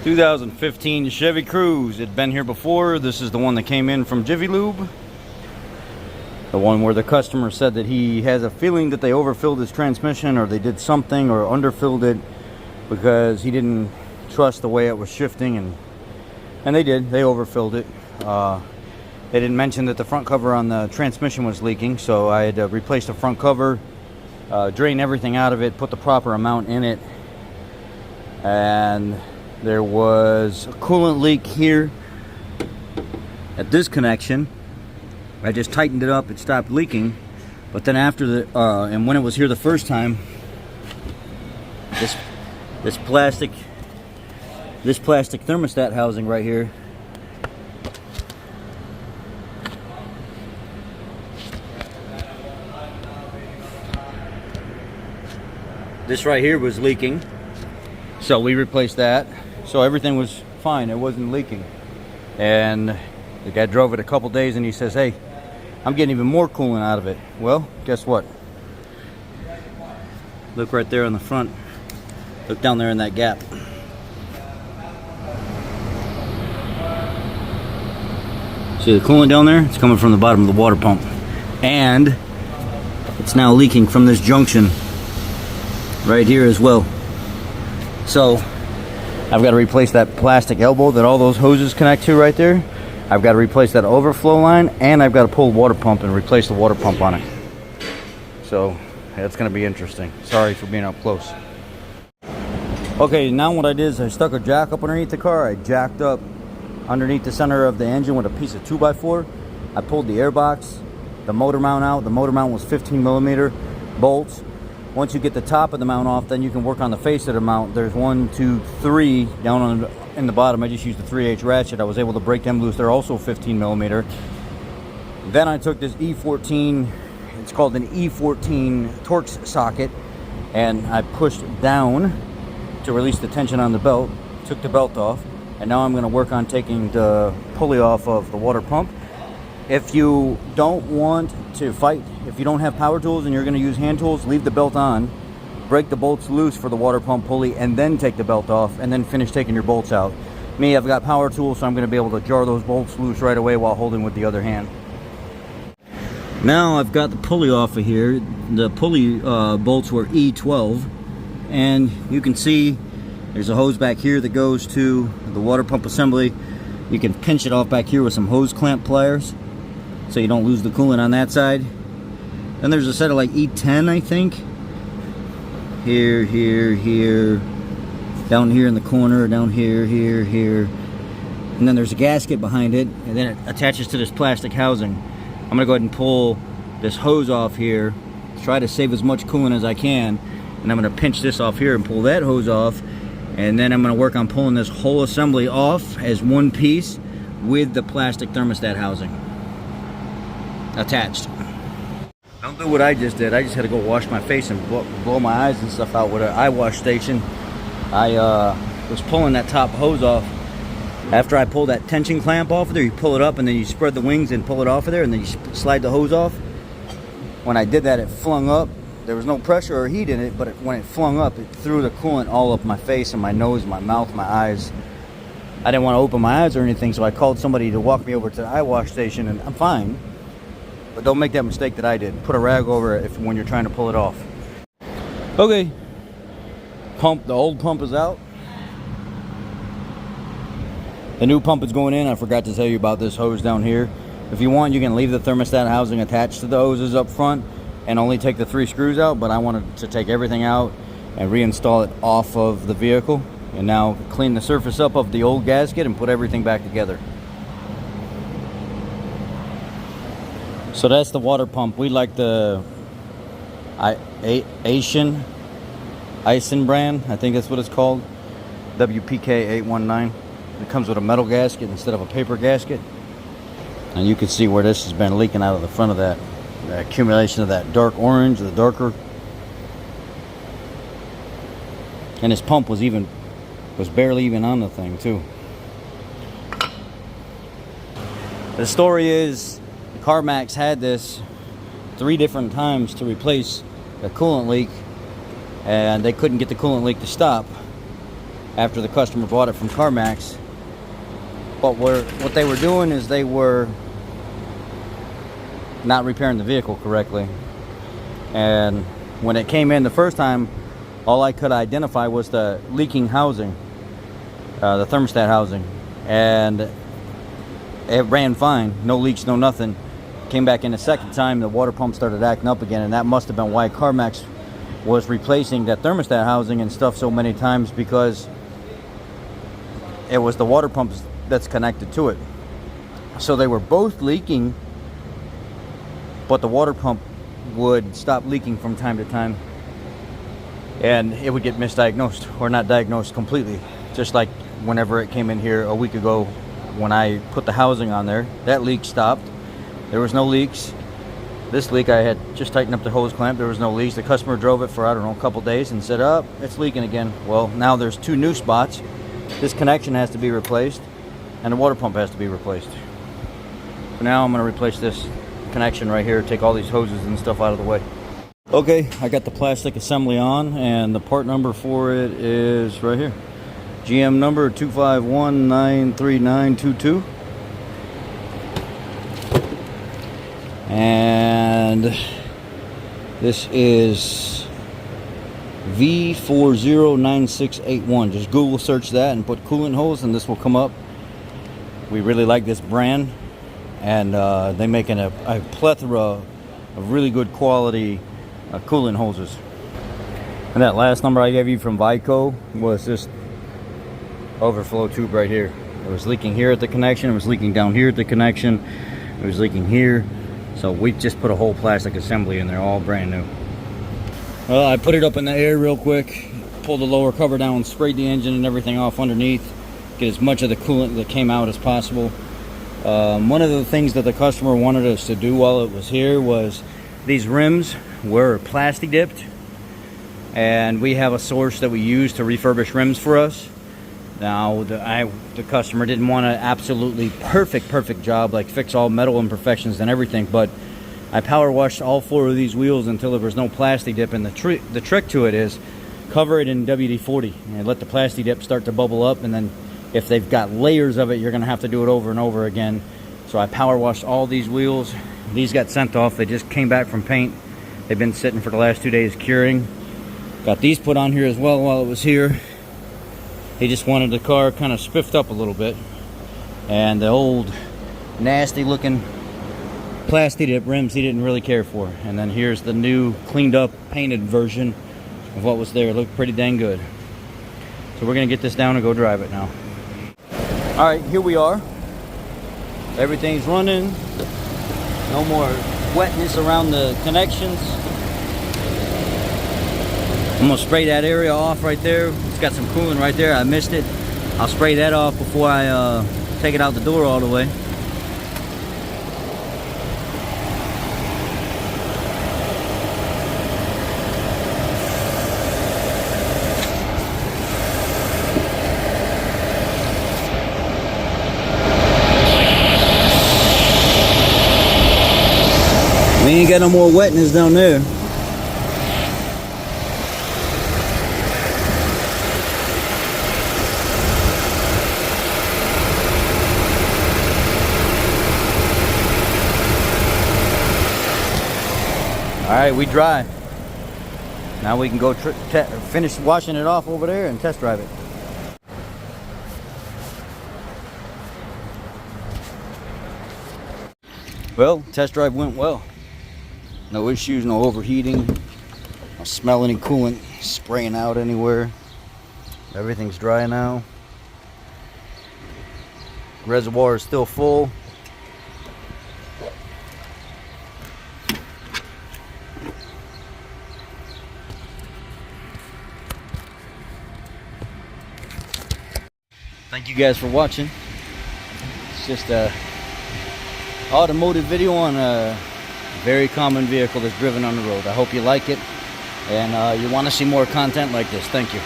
2015 Chevy Cruze. It'd been here before. This is the one that came in from Jiffy Lube. The one where the customer said that he has a feeling that they overfilled his transmission, or they did something, or underfilled it because he didn't trust the way it was shifting, and they did. They overfilled it. They didn't mention that the front cover on the transmission was leaking, so I had to replace the front cover, drain everything out of it, put the proper amount in it, and there was a coolant leak here at this connection. I just tightened it up, it stopped leaking, but then after the and when it was here the first time, this plastic thermostat housing right here, this right here was leaking, so we replaced that. So everything was fine, it wasn't leaking. And the guy drove it a couple days and he says, hey, I'm getting even more coolant out of it. Well, guess what? Look right there on the front. Look down there in that gap. See the coolant down there? It's coming from the bottom of the water pump. And it's now leaking from this junction right here as well. So I've got to replace that plastic elbow that all those hoses connect to right there. I've got to replace that overflow line, and I've got to pull the water pump and replace the water pump on it. So that's going to be interesting. Sorry for being up close. Okay, now what I did is I stuck a jack up underneath the car. I jacked up underneath the center of the engine with a piece of 2x4. I pulled the air box, the motor mount out. The motor mount was 15mm bolts. Once you get the top of the mount off, then you can work on the face of the mount. There's 1, 2, 3 down in the bottom. I just used the 3/8 ratchet. I was able to break them loose. They're also 15mm. Then I took this E14, it's called an E14 Torx socket, and I pushed down to release the tension on the belt, took the belt off, and now I'm going to work on taking the pulley off of the water pump. If you don't want to fight, if you don't have power tools and you're going to use hand tools, leave the belt on, break the bolts loose for the water pump pulley, and then take the belt off, and then finish taking your bolts out. Me, I've got power tools, so I'm going to be able to jar those bolts loose right away while holding with the other hand. Now I've got the pulley off of here. The pulley bolts were E12, and you can see there's a hose back here that goes to the water pump assembly. You can pinch it off back here with some hose clamp pliers, so you don't lose the coolant on that side. Then there's a set of like E10, I think. Here, down here in the corner, down here, and then there's a gasket behind it, and then it attaches to this plastic housing. I'm gonna go ahead and pull this hose off here, try to save as much coolant as I can, and I'm gonna pinch this off here and pull that hose off, and then I'm gonna work on pulling this whole assembly off as one piece with the plastic thermostat housing attached. Don't do what I just did. I just had to go wash my face and blow my eyes and stuff out with an eye wash station. I was pulling that top hose off. After I pull that tension clamp off of there, you pull it up and then you spread the wings and pull it off of there, and then you slide the hose off. When I did that, it flung up. There was no pressure or heat in it, but when it flung up, it threw the coolant all up my face and my nose, my mouth, my eyes. I didn't want to open my eyes or anything, so I called somebody to walk me over to the eye wash station, and I'm fine. But don't make that mistake that I did. Put a rag over it when you're trying to pull it off. Okay, the old pump is out. The new pump is going in. I forgot to tell you about this hose down here. If you want, you can leave the thermostat housing attached to the hoses up front and only take the 3 screws out, but I wanted to take everything out and reinstall it off of the vehicle, and now clean the surface up of the old gasket and put everything back together. So that's the water pump. We like the Asian brand, I think that's what it's called, WPK819. It comes with a metal gasket instead of a paper gasket, and you can see where this has been leaking out of the front of that, the accumulation of that dark orange, the darker. And this pump was barely even on the thing too. The story is, CarMax had this 3 different times to replace the coolant leak, and they couldn't get the coolant leak to stop. after the customer bought it from CarMax. But what they were doing is they were not repairing the vehicle correctly. And when it came in the first time, all I could identify was the leaking housing, the thermostat housing, and it ran fine, no leaks, no nothing. Came back in the second time, the water pump started acting up again, and that must have been why CarMax was replacing that thermostat housing and stuff so many times, because it was the water pump that's connected to it. So they were both leaking, but the water pump would stop leaking from time to time, and it would get misdiagnosed or not diagnosed completely. Just like whenever it came in here a week ago when I put the housing on there, that leak stopped. There was no leaks. This leak, I had just tightened up the hose clamp. There was no leaks. The customer drove it for, I don't know, a couple days and said, oh, it's leaking again. Well, now there's 2 new spots. This connection has to be replaced, and the water pump has to be replaced. For now, I'm going to replace this connection right here, take all these hoses and stuff out of the way. Okay, I got the plastic assembly on, and the part number for it is right here. GM number 251-93922. And this is V409681. Just Google search that and put coolant hose and this will come up. We really like this brand, and they make a plethora of really good quality coolant hoses. And that last number I gave you from Vico was this overflow tube right here. It was leaking here at the connection, it was leaking down here at the connection, it was leaking here. So we just put a whole plastic assembly in there, all brand new. Well, I put it up in the air real quick, pulled the lower cover down, sprayed the engine and everything off underneath, get as much of the coolant that came out as possible. One of the things that the customer wanted us to do while it was here was, these rims were plasti dipped, and we have a source that we use to refurbish rims for us. Now, the customer didn't want an absolutely perfect job, like fix all metal imperfections and everything, but I power washed all 4 of these wheels until there was no plasti dip, and the trick to it is cover it in WD-40 and let the plasti dip start to bubble up, and then if they've got layers of it, you're going to have to do it over and over again. So I power washed all these wheels. These got sent off. They just came back from paint. They've been sitting for the last 2 days curing. Got these put on here as well while it was here. He just wanted the car kind of spiffed up a little bit, and the old nasty looking plasti dip rims he didn't really care for. And then here's the new cleaned up painted version of what was there. It looked pretty dang good. So we're gonna get this down and go drive it now. All right, here we are. Everything's running. No more wetness around the connections. I'm gonna spray that area off right there. It's got some coolant right there. I missed it. I'll spray that off before I take it out the door all the way. We ain't got no more wetness down there. All right, we dry. Now we can go finish washing it off over there and test drive it. Well, test drive went well. No issues, no overheating, no smell any coolant spraying out anywhere. Everything's dry now. Reservoir is still full. Thank you guys for watching. It's just a automotive video on a very common vehicle that's driven on the road. I hope you like it, and you want to see more content like this. Thank you.